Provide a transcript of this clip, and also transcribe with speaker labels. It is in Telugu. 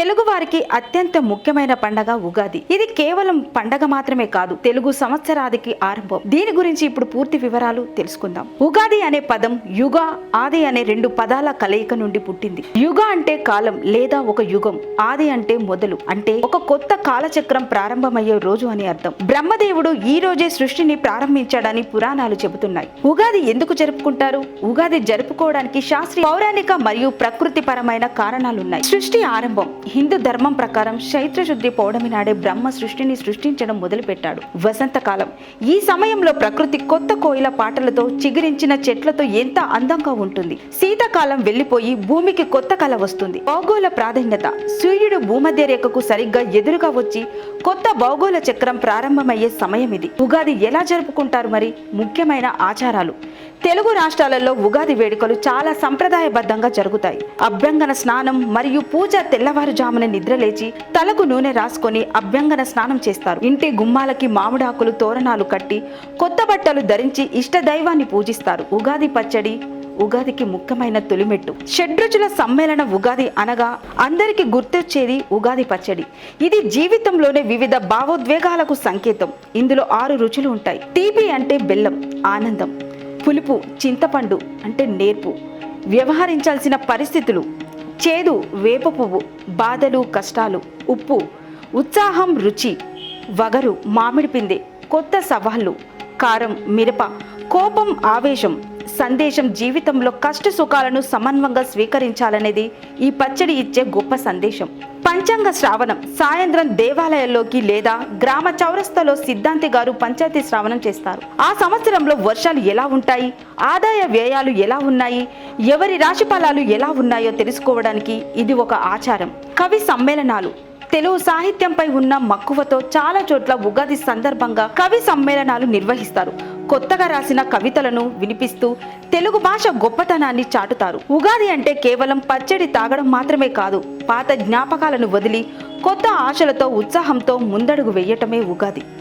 Speaker 1: తెలుగు వారికి అత్యంత ముఖ్యమైన పండగ ఉగాది. ఇది కేవలం పండగ మాత్రమే కాదు, తెలుగు సంవత్సరాదికి ఆరంభం. దీని గురించి ఇప్పుడు పూర్తి వివరాలు తెలుసుకుందాం. ఉగాది అనే పదం యుగ, ఆది అనే రెండు పదాల కలయిక నుండి పుట్టింది. యుగ అంటే కాలం లేదా ఒక యుగం, ఆది అంటే మొదలు, అంటే ఒక కొత్త కాలచక్రం ప్రారంభమయ్యే రోజు అని అర్థం. బ్రహ్మదేవుడు ఈ రోజే సృష్టిని ప్రారంభించాడని పురాణాలు చెబుతున్నాయి. ఉగాది ఎందుకు జరుపుకుంటారు? ఉగాది జరుపుకోవడానికి శాస్త్రీయ, పౌరాణిక మరియు ప్రకృతి పరమైన కారణాలున్నాయి. సృష్టి ఆరంభం. హిందూ ధర్మం ప్రకారం చైత్ర శుద్ధి పౌర్ణమి నాడే బ్రహ్మ సృష్టిని సృష్టించడం మొదలుపెట్టాడు. వసంతకాలం. ఈ సమయంలో ప్రకృతి కొత్త కోయిల పాటలతో, చిగురించిన చెట్లతో ఎంత అందంగా ఉంటుంది. శీతాకాలం వెళ్లిపోయి భూమికి కొత్త కళ వస్తుంది. భౌగోళ ప్రాధాన్యత. సూర్యుడు భూమధ్య రేఖకు సరిగ్గా ఎదురుగా వచ్చి కొత్త భౌగోళ చక్రం ప్రారంభమయ్యే సమయం ఇది. ఉగాది ఎలా జరుపుకుంటారు మరి? ముఖ్యమైన ఆచారాలు. తెలుగు రాష్ట్రాలలో ఉగాది వేడుకలు చాలా సంప్రదాయబద్ధంగా జరుగుతాయి. అభ్యంగన స్నానం మరియు పూజ. తెల్లవారుజామున నిద్రలేచి తలకు నూనె రాసుకొని అభ్యంగన స్నానం చేస్తారు. ఇంటి గుమ్మాలకి మామిడాకులు, తోరణాలు కట్టి కొత్త బట్టలు ధరించి ఇష్ట దైవాన్ని పూజిస్తారు. ఉగాది పచ్చడి ఉగాదికి ముఖ్యమైన తొలిమెట్టు. షడ్రుచుల సమ్మేళన ఉగాది అనగా అందరికి గుర్తొచ్చేది ఉగాది పచ్చడి. ఇది జీవితంలోనే వివిధ భావోద్వేగాలకు సంకేతం. ఇందులో 6 రుచులు ఉంటాయి. తీపి అంటే బెల్లం, ఆనందం. పులుపు, చింతపండు అంటే నేర్పు, వ్యవహరించాల్సిన పరిస్థితులు. చేదు, వేప పువ్వు, బాధలు, కష్టాలు. ఉప్పు, ఉత్సాహం, రుచి. వగరు, మామిడి పిందె, కొత్త సవాళ్లు. కారం, మిరప, కోపం, ఆవేశం. సందేశం, జీవితంలో కష్ట సుఖాలను సమన్వయంగా స్వీకరించాలనేది ఈ పచ్చడి ఇచ్చే గొప్ప సందేశం. పంచాంగ శ్రావణం. సాయంత్రం దేవాలయాల్లోకి లేదా గ్రామ చౌరస్తాలో సిద్ధాంతి గారు పంచాయతీ శ్రావణం చేస్తారు. ఆ సంవత్సరంలో వర్షాలు ఎలా ఉంటాయి, ఆదాయ వ్యయాలు ఎలా ఉన్నాయి, ఎవరి రాశి ఫలాలు ఎలా ఉన్నాయో తెలుసుకోవడానికి ఇది ఒక ఆచారం. కవి సమ్మేళనాలు. తెలుగు సాహిత్యంపై ఉన్న మక్కువతో చాలా చోట్ల ఉగాది సందర్భంగా కవి సమ్మేళనాలు నిర్వహిస్తారు. కొత్తగా రాసిన కవితలను వినిపిస్తూ తెలుగు భాష గొప్పతనాన్ని చాటుతారు. ఉగాది అంటే కేవలం పచ్చడి తాగడం మాత్రమే కాదు, పాత జ్ఞాపకాలను వదిలి కొత్త ఆశలతో, ఉత్సాహంతో ముందడుగు వేయటమే ఉగాది.